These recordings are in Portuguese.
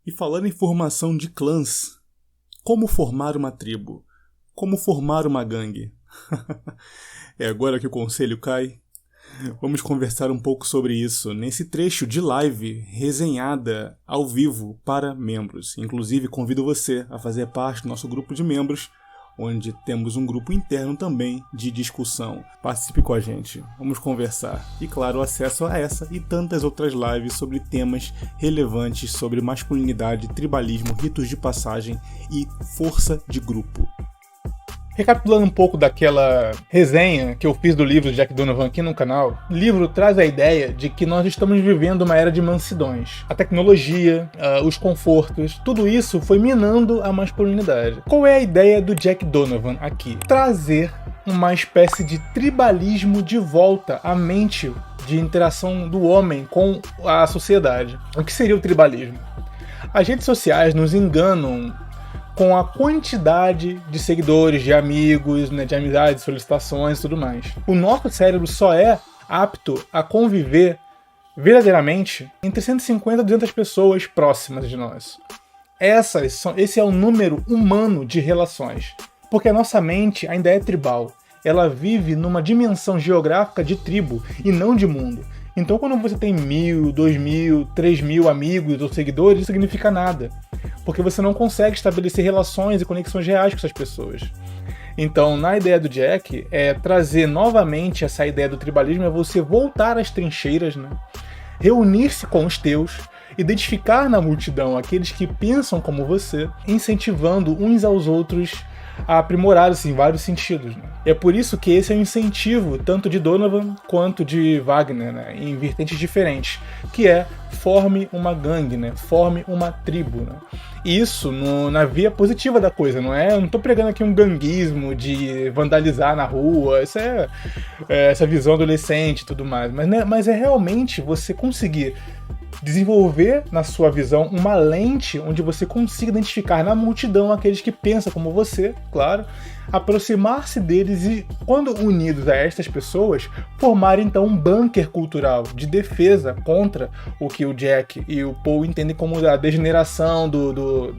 E falando em formação de clãs, como formar uma tribo? Como formar uma gangue? É agora que o conselho cai? Vamos conversar um pouco sobre isso nesse trecho de live resenhada ao vivo para membros. Inclusive, convido você a fazer parte do nosso grupo de membros, onde temos um grupo interno também de discussão. Participe com a gente, vamos conversar. E claro, acesso a essa e tantas outras lives sobre temas relevantes sobre masculinidade, tribalismo, ritos de passagem e força de grupo. Recapitulando um pouco daquela resenha que eu fiz do livro de Jack Donovan aqui no canal, o livro traz a ideia de que nós estamos vivendo uma era de mansidões. A tecnologia, os confortos, tudo isso foi minando a masculinidade. Qual é a ideia do Jack Donovan aqui? Trazer uma espécie de tribalismo de volta à mente de interação do homem com a sociedade. O que seria o tribalismo? As redes sociais nos enganam com a quantidade de seguidores, de amigos, né, de amizades, solicitações e tudo mais. O nosso cérebro só é apto a conviver verdadeiramente entre 150 e 200 pessoas próximas de nós. Esse é o número humano de relações. Porque a nossa mente ainda é tribal. Ela vive numa dimensão geográfica de tribo e não de mundo. Então quando você tem 1.000, 2.000, 3.000 amigos ou seguidores, isso significa nada. Porque você não consegue estabelecer relações e conexões reais com essas pessoas. Então, na ideia do Jack, trazer novamente essa ideia do tribalismo, é você voltar às trincheiras, né? Reunir-se com os teus, identificar na multidão aqueles que pensam como você, incentivando uns aos outros a aprimorar assim, em vários sentidos. Né? É por isso que esse é um incentivo tanto de Donovan quanto de Wagner, né? Em vertentes diferentes, que é forme uma gangue, né? Forme uma tribo. Né? Isso na via positiva da coisa, não é? Eu não estou pregando aqui um ganguismo de vandalizar na rua, isso é essa visão adolescente e tudo mais, mas é realmente você conseguir desenvolver na sua visão uma lente onde você consiga identificar na multidão aqueles que pensam como você, claro, aproximar-se deles e, quando unidos a estas pessoas, formar então um bunker cultural de defesa contra o que o Jack e o Paul entendem como a degeneração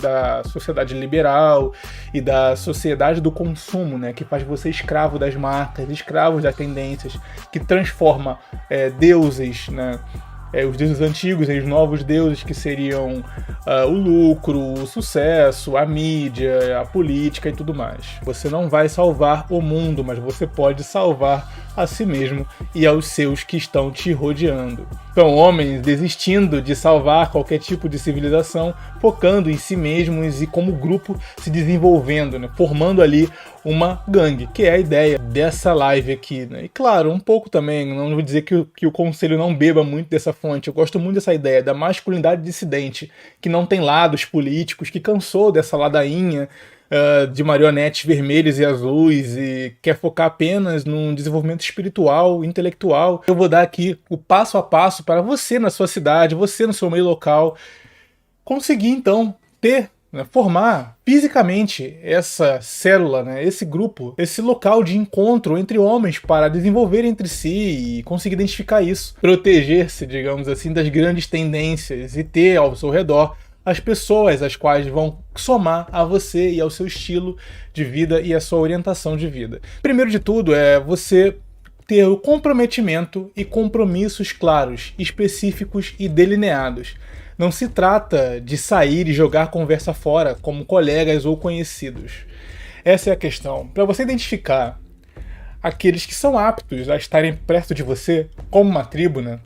da sociedade liberal e da sociedade do consumo, né, que faz você escravo das marcas, escravo das tendências, que transforma deuses, né, os deuses antigos e os novos deuses que seriam o lucro, o sucesso, a mídia, a política e tudo mais. Você não vai salvar o mundo, mas você pode salvar a si mesmo e aos seus que estão te rodeando. São homens desistindo de salvar qualquer tipo de civilização, focando em si mesmos e como grupo se desenvolvendo, né? Formando ali uma gangue, que é a ideia dessa live aqui. Né? E claro, um pouco também, não vou dizer que o conselho não beba muito dessa fonte, eu gosto muito dessa ideia da masculinidade dissidente, que não tem lados políticos, que cansou dessa ladainha de marionetes vermelhos e azuis e quer focar apenas num desenvolvimento espiritual, intelectual. Eu vou dar aqui o passo a passo para você na sua cidade, você no seu meio local, conseguir então formar fisicamente essa célula, né, esse grupo, esse local de encontro entre homens para desenvolver entre si e conseguir identificar isso, proteger-se, digamos assim, das grandes tendências e ter ao seu redor as pessoas as quais vão somar a você e ao seu estilo de vida e a sua orientação de vida. Primeiro de tudo é você ter o comprometimento e compromissos claros, específicos e delineados. Não se trata de sair e jogar conversa fora como colegas ou conhecidos. Essa é a questão. Para você identificar aqueles que são aptos a estarem perto de você, como uma tribo, né?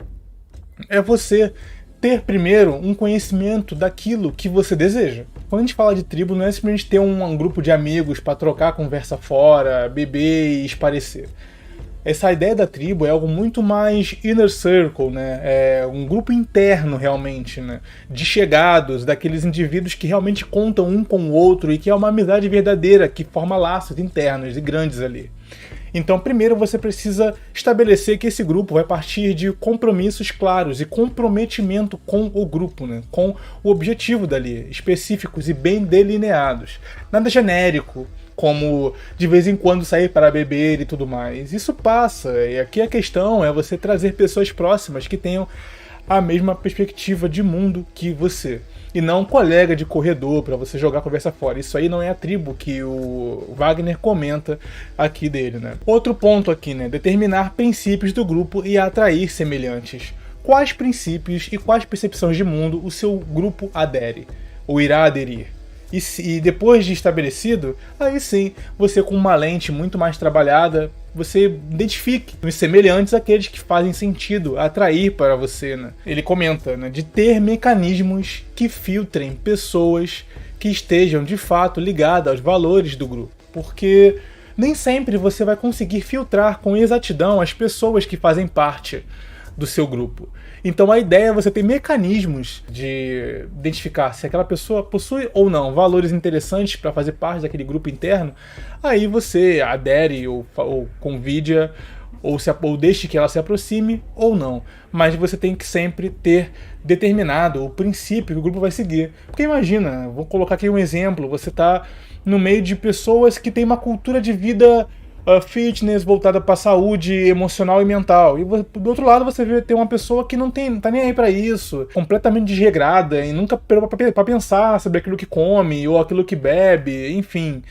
É você ter primeiro um conhecimento daquilo que você deseja. Quando a gente fala de tribo, não é simplesmente ter um grupo de amigos para trocar conversa fora, beber e esparecer. Essa ideia da tribo é algo muito mais inner circle, né? É um grupo interno realmente, né? De chegados, daqueles indivíduos que realmente contam um com o outro e que é uma amizade verdadeira, que forma laços internos e grandes ali. Então, primeiro você precisa estabelecer que esse grupo vai partir de compromissos claros e comprometimento com o grupo, né? Com o objetivo dali, específicos e bem delineados. Nada genérico, como de vez em quando sair para beber e tudo mais. Isso passa, e aqui a questão é você trazer pessoas próximas que tenham a mesma perspectiva de mundo que você. E não um colega de corredor para você jogar a conversa fora. Isso aí não é a tribo que o Wagner comenta aqui dele, né? Outro ponto aqui, né? Determinar princípios do grupo e atrair semelhantes. Quais princípios e quais percepções de mundo o seu grupo adere, ou irá aderir? E depois de estabelecido, aí sim, você com uma lente muito mais trabalhada, você identifique os semelhantes àqueles que fazem sentido atrair para você, né? Ele comenta, né, de ter mecanismos que filtrem pessoas que estejam de fato ligadas aos valores do grupo, porque nem sempre você vai conseguir filtrar com exatidão as pessoas que fazem parte do seu grupo. Então a ideia é você ter mecanismos de identificar se aquela pessoa possui ou não valores interessantes para fazer parte daquele grupo interno. Aí você adere ou convide-a ou deixe que ela se aproxime ou não. Mas você tem que sempre ter determinado o princípio que o grupo vai seguir. Porque imagina, vou colocar aqui um exemplo, você está no meio de pessoas que têm uma cultura de vida fitness voltada para saúde emocional e mental. E do outro lado você tem uma pessoa que não tá nem aí para isso, completamente desregrada e nunca parou para pensar sobre aquilo que come ou aquilo que bebe, enfim.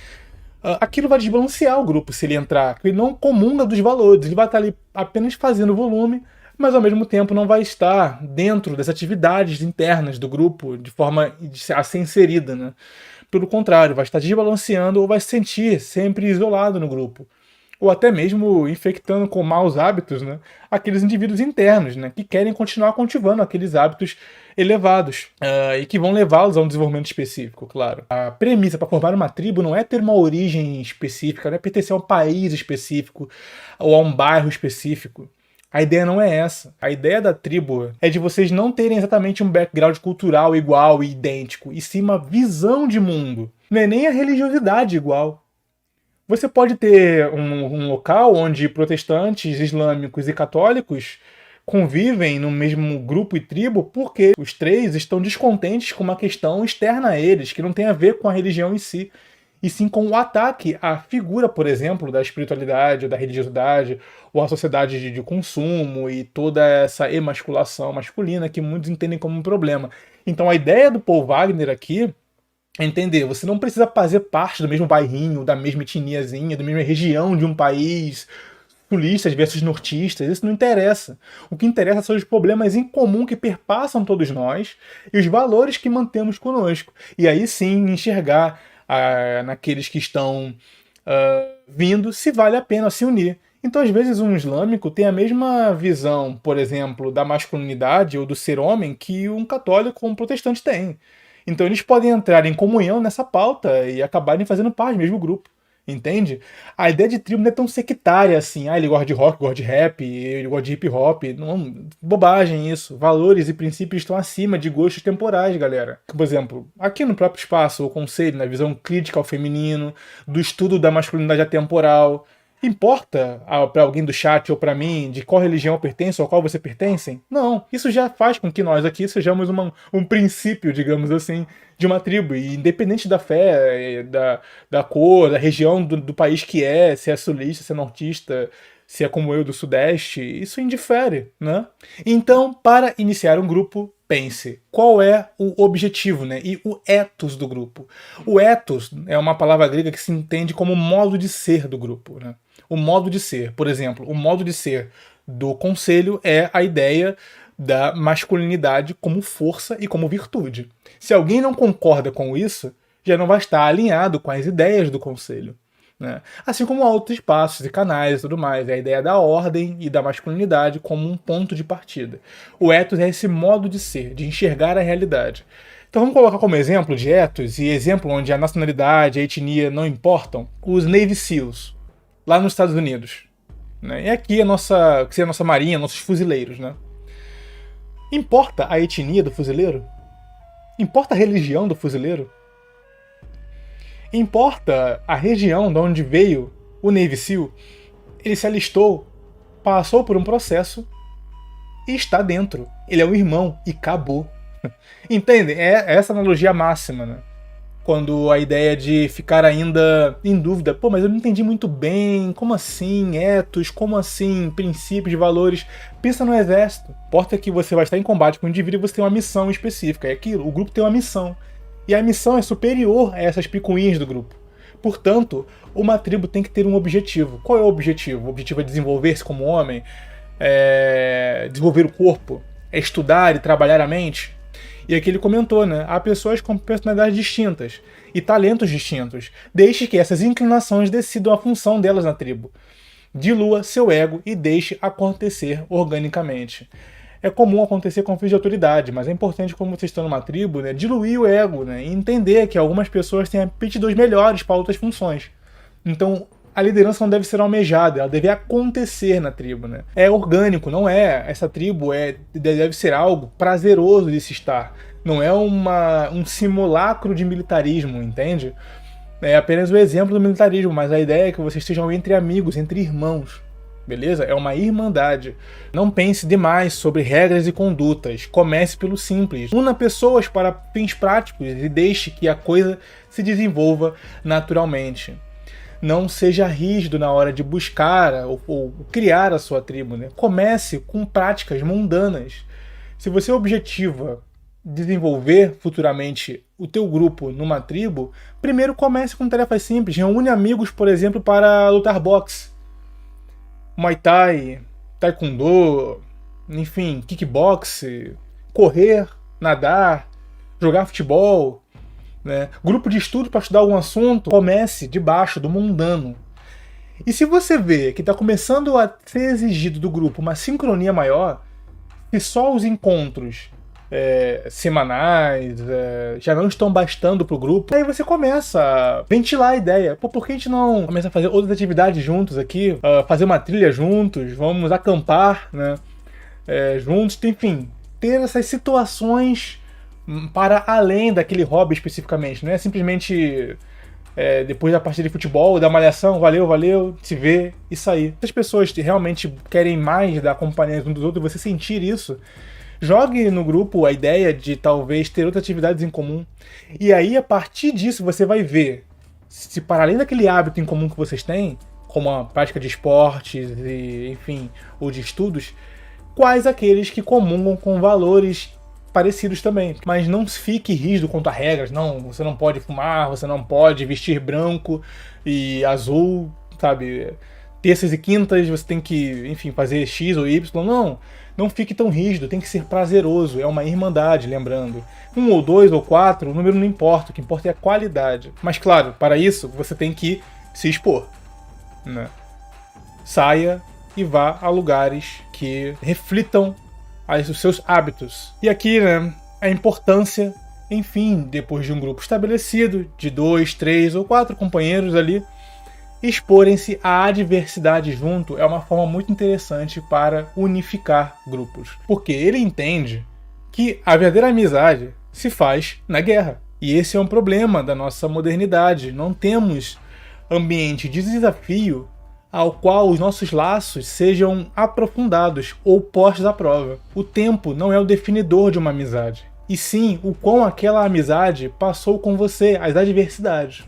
Aquilo vai desbalancear o grupo se ele entrar, porque ele não comunga dos valores, ele vai estar ali apenas fazendo volume, mas ao mesmo tempo não vai estar dentro das atividades internas do grupo de forma a ser inserida, né? Pelo contrário, vai estar desbalanceando ou vai se sentir sempre isolado no grupo. Ou até mesmo infectando com maus hábitos, né, aqueles indivíduos internos, né, que querem continuar cultivando aqueles hábitos elevados e que vão levá-los a um desenvolvimento específico, claro. A premissa para formar uma tribo não é ter uma origem específica, não é pertencer a um país específico ou a um bairro específico. A ideia não é essa. A ideia da tribo é de vocês não terem exatamente um background cultural igual e idêntico, e sim uma visão de mundo. Não é nem a religiosidade igual. Você pode ter um local onde protestantes, islâmicos e católicos convivem no mesmo grupo e tribo porque os três estão descontentes com uma questão externa a eles, que não tem a ver com a religião em si, e sim com o ataque à figura, por exemplo, da espiritualidade, ou da religiosidade, ou à sociedade de consumo e toda essa emasculação masculina que muitos entendem como um problema. Então a ideia do Paul Wagner aqui entender, você não precisa fazer parte do mesmo bairrinho, da mesma etniazinha, da mesma região de um país, sulistas versus nortistas, isso não interessa. O que interessa são os problemas em comum que perpassam todos nós e os valores que mantemos conosco. E aí sim enxergar naqueles que estão vindo se vale a pena se unir. Então, às vezes, um islâmico tem a mesma visão, por exemplo, da masculinidade ou do ser homem que um católico ou um protestante tem. Então eles podem entrar em comunhão nessa pauta e acabarem fazendo parte do mesmo grupo, entende? A ideia de tribo não é tão sectária assim, ele gosta de rock, gosta de rap, ele gosta de hip hop, não, bobagem isso. Valores e princípios estão acima de gostos temporais, galera. Por exemplo, aqui no próprio espaço, o conselho, na visão crítica ao feminino, do estudo da masculinidade atemporal. Importa para alguém do chat ou para mim de qual religião eu pertenço ou qual você pertencem? Não. Isso já faz com que nós aqui sejamos um princípio, digamos assim, de uma tribo. E independente da fé, da cor, da região do país que se é sulista, se é nortista, se é como eu do sudeste, isso indifere, né? Então, para iniciar um grupo, pense, qual é o objetivo, né? E o ethos do grupo. O ethos é uma palavra grega que se entende como modo de ser do grupo, né? O modo de ser, por exemplo, o modo de ser do conselho é a ideia da masculinidade como força e como virtude. Se alguém não concorda com isso, já não vai estar alinhado com as ideias do conselho, né? Assim como outros espaços e canais e tudo mais, é a ideia da ordem e da masculinidade como um ponto de partida. O ethos é esse modo de ser, de enxergar a realidade. Então vamos colocar como exemplo de ethos e exemplo onde a nacionalidade, a etnia não importam, os Navy SEALs, lá nos Estados Unidos, né? E aqui que seria a nossa marinha, nossos fuzileiros, né? Importa a etnia do fuzileiro? Importa a religião do fuzileiro? Importa a região de onde veio o Navy SEAL? Ele se alistou, passou por um processo e está dentro. Ele é um irmão e acabou. Entendem? É essa analogia máxima, né? quando a ideia de ficar ainda em dúvida, pô, mas eu não entendi muito bem, como assim ethos, como assim princípios, valores? Pensa no exército. Importa que você vai estar em combate com o indivíduo e você tem uma missão específica, é aquilo, o grupo tem uma missão. E a missão é superior a essas picuinhas do grupo. Portanto, uma tribo tem que ter um objetivo. Qual é o objetivo? O objetivo é desenvolver-se como homem? É desenvolver o corpo? É estudar e trabalhar a mente? E aqui ele comentou, né? Há pessoas com personalidades distintas e talentos distintos. Deixe que essas inclinações decidam a função delas na tribo. Dilua seu ego e deixe acontecer organicamente. É comum acontecer conflitos de autoridade, mas é importante, como vocês estão numa tribo, né, diluir o ego, né, e entender que algumas pessoas têm aptidões melhores para outras funções. Então, a liderança não deve ser almejada, ela deve acontecer na tribo, né? É orgânico, não é? Essa tribo deve ser algo prazeroso de se estar. Não é um simulacro de militarismo, entende? É apenas o exemplo do militarismo, mas a ideia é que vocês estejam entre amigos, entre irmãos. Beleza? É uma irmandade. Não pense demais sobre regras e condutas. Comece pelo simples. Una pessoas para fins práticos e deixe que a coisa se desenvolva naturalmente. Não seja rígido na hora de buscar ou criar a sua tribo, né? Comece com práticas mundanas. Se você objetiva desenvolver futuramente o teu grupo numa tribo, primeiro comece com tarefas simples. Reúne amigos, por exemplo, para lutar boxe, Muay Thai, Taekwondo, enfim, kickbox, correr, nadar, jogar futebol, né? Grupo de estudo para estudar algum assunto, comece debaixo do mundano. E se você vê que está começando a ser exigido do grupo uma sincronia maior, se só os encontros semanais já não estão bastando para o grupo, aí você começa a ventilar a ideia. Pô, por que a gente não começa a fazer outras atividades juntos aqui? Fazer uma trilha juntos, vamos acampar, né? Juntos, enfim, ter essas situações para além daquele hobby especificamente. Não é simplesmente depois da partida de futebol, dar uma malhação, valeu, se vê e sair. Se as pessoas realmente querem mais da companhia uns dos outros e você sentir isso, jogue no grupo a ideia de talvez ter outras atividades em comum. E aí, a partir disso, você vai ver se para além daquele hábito em comum que vocês têm, como a prática de esportes, e, enfim, ou de estudos, quais aqueles que comungam com valores parecidos também. Mas não fique rígido quanto a regras. Não, você não pode fumar, você não pode vestir branco e azul, sabe? Terças e quintas você tem que, enfim, fazer X ou Y. Não fique tão rígido, tem que ser prazeroso. É uma irmandade, lembrando. 1 ou 2 ou 4, o número não importa. O que importa é a qualidade. Mas claro, para isso você tem que se expor, né? Saia e vá a lugares que reflitam os seus hábitos. E aqui, né, a importância, enfim, depois de um grupo estabelecido, de 2, 3 ou 4 companheiros ali, exporem-se à adversidade junto é uma forma muito interessante para unificar grupos. Porque ele entende que a verdadeira amizade se faz na guerra. E esse é um problema da nossa modernidade. Não temos ambiente de desafio ao qual os nossos laços sejam aprofundados ou postos à prova. O tempo não é o definidor de uma amizade, e sim o quão aquela amizade passou com você, as adversidades.